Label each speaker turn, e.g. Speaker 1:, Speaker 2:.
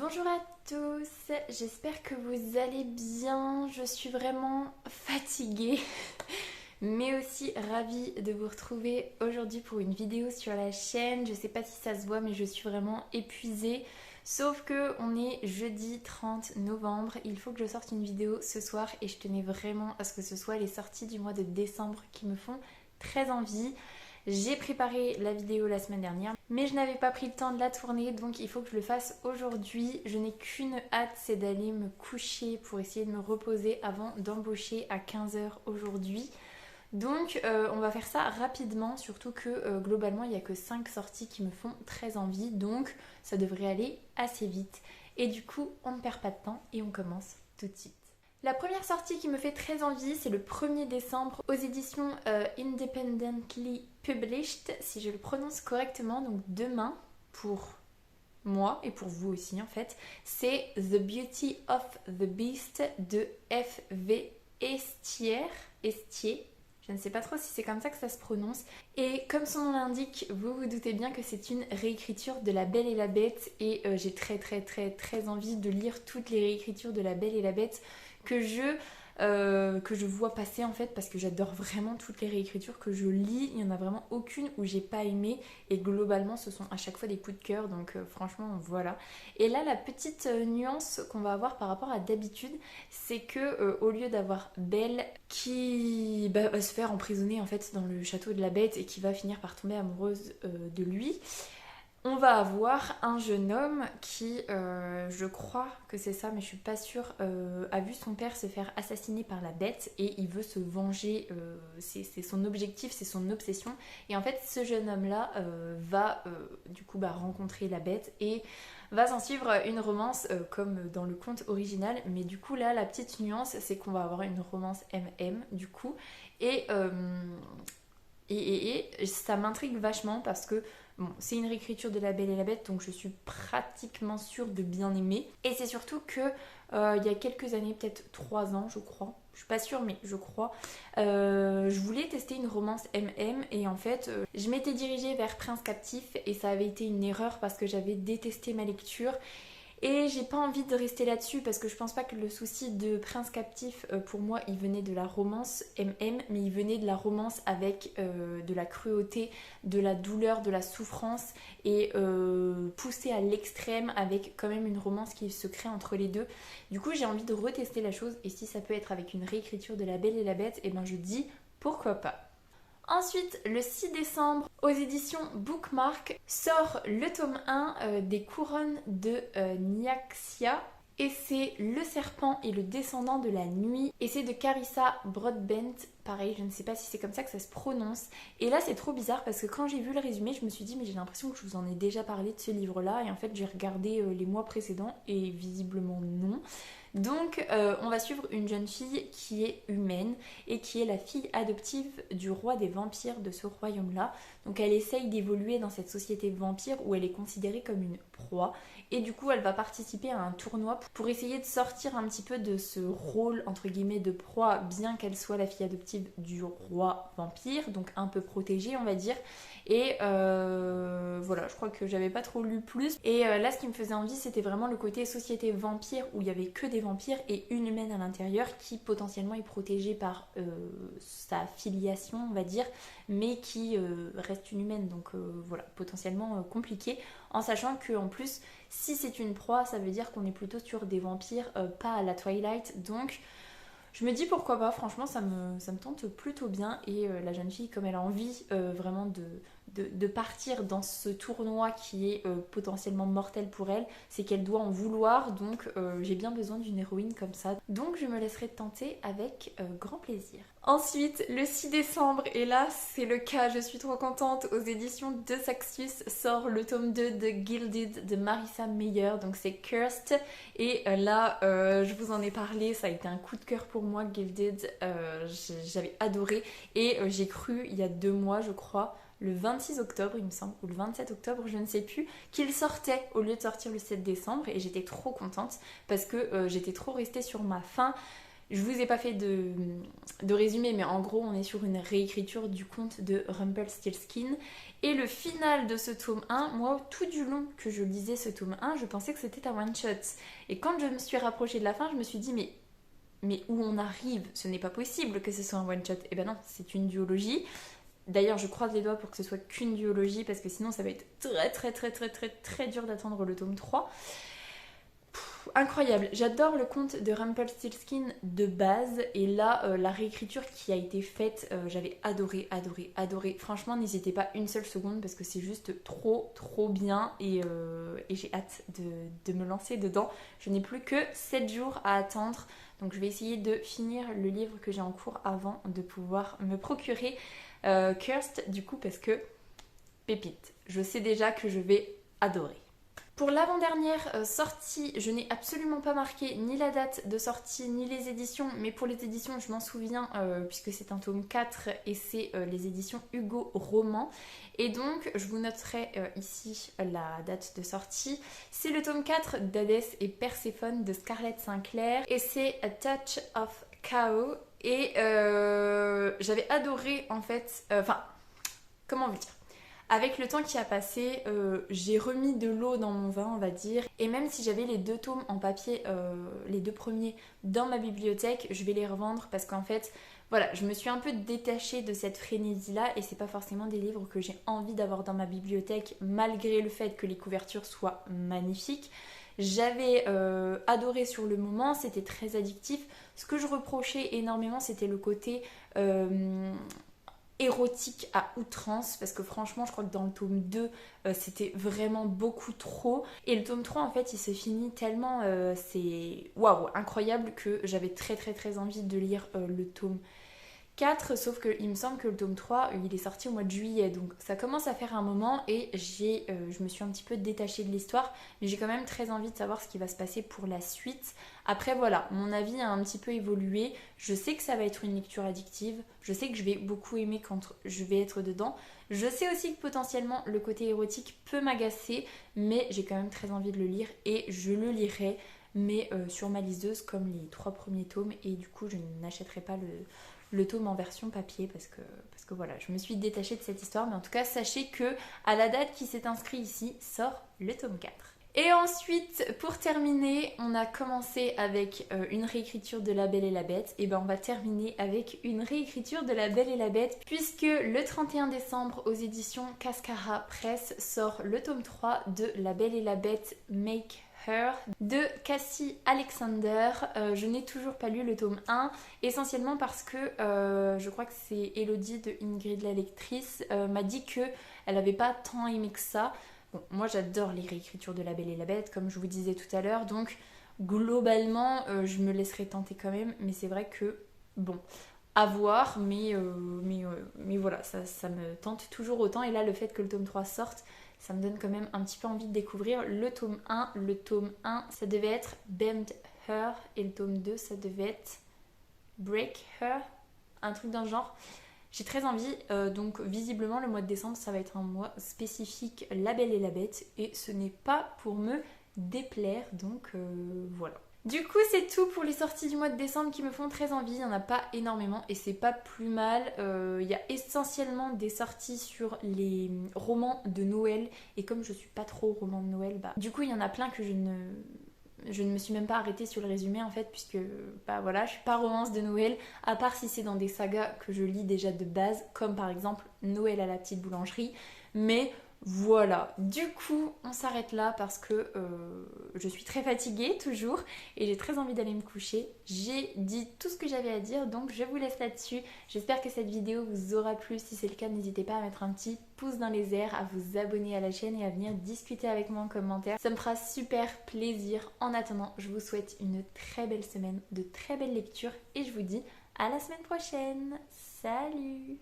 Speaker 1: Bonjour à tous, j'espère que vous allez bien. Je suis vraiment fatiguée, mais aussi ravie de vous retrouver aujourd'hui pour une vidéo sur la chaîne. Je sais pas si ça se voit, mais je suis vraiment épuisée. Sauf que on est jeudi 30 novembre, il faut que je sorte une vidéo ce soir et je tenais vraiment à ce que ce soit les sorties du mois de décembre qui me font très envie. J'ai préparé la vidéo la semaine dernière, mais je n'avais pas pris le temps de la tourner, donc il faut que je le fasse aujourd'hui. Je n'ai qu'une hâte, c'est d'aller me coucher pour essayer de me reposer avant d'embaucher à 15h aujourd'hui. Donc on va faire ça rapidement, surtout que globalement il n'y a que 5 sorties qui me font très envie, donc ça devrait aller assez vite. Et du coup on ne perd pas de temps et on commence tout de suite. La première sortie qui me fait très envie, c'est le 1er décembre aux éditions Independently Published, si je le prononce correctement, donc demain pour moi et pour vous aussi en fait. C'est The Beauty of the Beast de F.V. Estier. Je ne sais pas trop si c'est comme ça que ça se prononce. Et comme son nom l'indique, vous vous doutez bien que c'est une réécriture de La Belle et la Bête. Et j'ai très envie de lire toutes les réécritures de La Belle et la Bête que je vois passer en fait, parce que j'adore vraiment toutes les réécritures que je lis. Il n'y en a vraiment aucune où j'ai pas aimé, et globalement ce sont à chaque fois des coups de cœur, donc franchement voilà. Et là la petite nuance qu'on va avoir par rapport à d'habitude, c'est que au lieu d'avoir Belle qui va se faire emprisonner en fait dans le château de la Bête et qui va finir par tomber amoureuse de lui, on va avoir un jeune homme qui, je crois que c'est ça, mais je suis pas sûre, a vu son père se faire assassiner par la Bête et il veut se venger. C'est son objectif, c'est son obsession. Et en fait, ce jeune homme-là va du coup rencontrer la Bête et va s'en suivre une romance comme dans le conte original. Mais du coup, là, la petite nuance, c'est qu'on va avoir une romance MM du coup. Et ça m'intrigue vachement parce que bon, c'est une réécriture de La Belle et la Bête, donc je suis pratiquement sûre de bien aimer. Et c'est surtout que il y a quelques années, peut-être 3 ans je crois, je suis pas sûre mais je crois, je voulais tester une romance MM et en fait je m'étais dirigée vers Prince Captif et ça avait été une erreur parce que j'avais détesté ma lecture. Et j'ai pas envie de rester là-dessus parce que je pense pas que le souci de Prince Captif, pour moi, il venait de la romance MM, mais il venait de la romance avec de la cruauté, de la douleur, de la souffrance et poussé à l'extrême avec quand même une romance qui se crée entre les deux. Du coup, j'ai envie de retester la chose et si ça peut être avec une réécriture de La Belle et la Bête, et ben je dis pourquoi pas. Ensuite, le 6 décembre, aux éditions Bookmark, sort le tome 1 des couronnes de Nyaxia. Et c'est Le Serpent et le Descendant de la Nuit. Et c'est de Carissa Broadbent. Pareil, je ne sais pas si c'est comme ça que ça se prononce. Et là, c'est trop bizarre parce que quand j'ai vu le résumé, je me suis dit, mais j'ai l'impression que je vous en ai déjà parlé de ce livre-là. Et en fait, j'ai regardé les mois précédents et visiblement non. Donc on va suivre une jeune fille qui est humaine et qui est la fille adoptive du roi des vampires de ce royaume-là. Donc elle essaye d'évoluer dans cette société vampire où elle est considérée comme une proie. Et du coup elle va participer à un tournoi pour essayer de sortir un petit peu de ce rôle entre guillemets de proie, bien qu'elle soit la fille adoptive du roi vampire, donc un peu protégée on va dire. Et voilà, je crois que j'avais pas trop lu plus. Et là, ce qui me faisait envie, c'était vraiment le côté société vampire où il y avait que des vampires et une humaine à l'intérieur qui potentiellement est protégée par sa filiation, on va dire, mais qui reste une humaine. Donc voilà, potentiellement compliqué. En sachant qu'en plus, si c'est une proie, ça veut dire qu'on est plutôt sur des vampires, pas à la Twilight. Donc je me dis pourquoi pas, franchement ça me tente plutôt bien. Et la jeune fille, comme elle a envie vraiment de partir dans ce tournoi qui est potentiellement mortel pour elle, c'est qu'elle doit en vouloir, donc j'ai bien besoin d'une héroïne comme ça. Donc je me laisserai tenter avec grand plaisir. Ensuite, le 6 décembre, et là c'est le cas, je suis trop contente, aux éditions de Saxius sort le tome 2 de Gilded de Marissa Meyer, donc c'est Cursed. Et là, je vous en ai parlé, ça a été un coup de cœur pour moi, Gilded, j'avais adoré. Et j'ai cru, il y a 2 mois je crois, le 26 octobre il me semble, ou le 27 octobre, je ne sais plus, qu'il sortait au lieu de sortir le 7 décembre. Et j'étais trop contente parce que j'étais trop restée sur ma faim. Je vous ai pas fait de résumé, mais en gros, on est sur une réécriture du conte de Rumpelstiltskin. Et le final de ce tome 1, moi, tout du long que je lisais ce tome 1, je pensais que c'était un one-shot. Et quand je me suis rapprochée de la fin, je me suis dit, mais où on arrive, ce n'est pas possible que ce soit un one-shot. Et ben non, c'est une duologie. D'ailleurs, je croise les doigts pour que ce soit qu'une duologie, parce que sinon, ça va être très dur d'attendre le tome 3. Incroyable, j'adore le conte de Rumpelstiltskin de base et là la réécriture qui a été faite, j'avais adoré. Franchement, n'hésitez pas une seule seconde parce que c'est juste trop bien et j'ai hâte de me lancer dedans. Je n'ai plus que 7 jours à attendre, donc je vais essayer de finir le livre que j'ai en cours avant de pouvoir me procurer Cursed du coup parce que pépite, je sais déjà que je vais adorer. Pour l'avant-dernière sortie, je n'ai absolument pas marqué ni la date de sortie ni les éditions, mais pour les éditions je m'en souviens puisque c'est un tome 4 et c'est les éditions Hugo Roman. Et donc je vous noterai ici la date de sortie. C'est le tome 4 d'Hadès et Perséphone de Scarlett Sinclair et c'est A Touch of Chaos. Et j'avais adoré en fait, comment vous dire ? Avec le temps qui a passé, j'ai remis de l'eau dans mon vin, on va dire. Et même si j'avais les 2 tomes en papier, les 2 premiers, dans ma bibliothèque, je vais les revendre parce qu'en fait, voilà, je me suis un peu détachée de cette frénésie-là et c'est pas forcément des livres que j'ai envie d'avoir dans ma bibliothèque, malgré le fait que les couvertures soient magnifiques. J'avais adoré sur le moment, c'était très addictif. Ce que je reprochais énormément, c'était le côté érotique à outrance parce que franchement je crois que dans le tome 2 c'était vraiment beaucoup trop et le tome 3 en fait il se finit tellement c'est waouh incroyable que j'avais très envie de lire le tome 4 sauf qu'il me semble que le tome 3 il est sorti au mois de juillet donc ça commence à faire un moment et je me suis un petit peu détachée de l'histoire mais j'ai quand même très envie de savoir ce qui va se passer pour la suite. Après voilà, mon avis a un petit peu évolué, je sais que ça va être une lecture addictive, je sais que je vais beaucoup aimer quand je vais être dedans, je sais aussi que potentiellement le côté érotique peut m'agacer mais j'ai quand même très envie de le lire et je le lirai mais sur ma liseuse comme les 3 premiers tomes et du coup je n'achèterai pas le tome en version papier parce que voilà, je me suis détachée de cette histoire mais en tout cas sachez que à la date qui s'est inscrite ici sort le tome 4. Et ensuite, pour terminer, on a commencé avec une réécriture de La Belle et la Bête. Et ben on va terminer avec une réécriture de La Belle et la Bête puisque le 31 décembre aux éditions Cascara Press sort le tome 3 de La Belle et la Bête Make Her de Cassie Alexander. Je n'ai toujours pas lu le tome 1, essentiellement parce que je crois que c'est Elodie de Ingrid la lectrice m'a dit qu'elle n'avait pas tant aimé que ça. Bon, moi j'adore les réécritures de La Belle et la Bête, comme je vous disais tout à l'heure, donc globalement je me laisserai tenter quand même, mais c'est vrai que, bon, à voir, mais voilà, ça me tente toujours autant, et là le fait que le tome 3 sorte, ça me donne quand même un petit peu envie de découvrir le tome 1. Le tome 1, ça devait être Bend Her, et le tome 2, ça devait être Break Her, un truc dans le genre. J'ai très envie, donc visiblement le mois de décembre ça va être un mois spécifique La Belle et la Bête et ce n'est pas pour me déplaire, donc voilà. Du coup c'est tout pour les sorties du mois de décembre qui me font très envie, il n'y en a pas énormément et c'est pas plus mal. Il y a essentiellement des sorties sur les romans de Noël et comme je suis pas trop roman de Noël, bah du coup il y en a plein que je ne me suis même pas arrêtée sur le résumé en fait puisque bah voilà je suis pas romance de Noël à part si c'est dans des sagas que je lis déjà de base comme par exemple Noël à la petite boulangerie mais voilà, du coup on s'arrête là parce que je suis très fatiguée toujours et j'ai très envie d'aller me coucher. J'ai dit tout ce que j'avais à dire donc je vous laisse là-dessus. J'espère que cette vidéo vous aura plu. Si c'est le cas, n'hésitez pas à mettre un petit pouce dans les airs, à vous abonner à la chaîne et à venir discuter avec moi en commentaire. Ça me fera super plaisir. En attendant, je vous souhaite une très belle semaine, de très belles lectures et je vous dis à la semaine prochaine. Salut!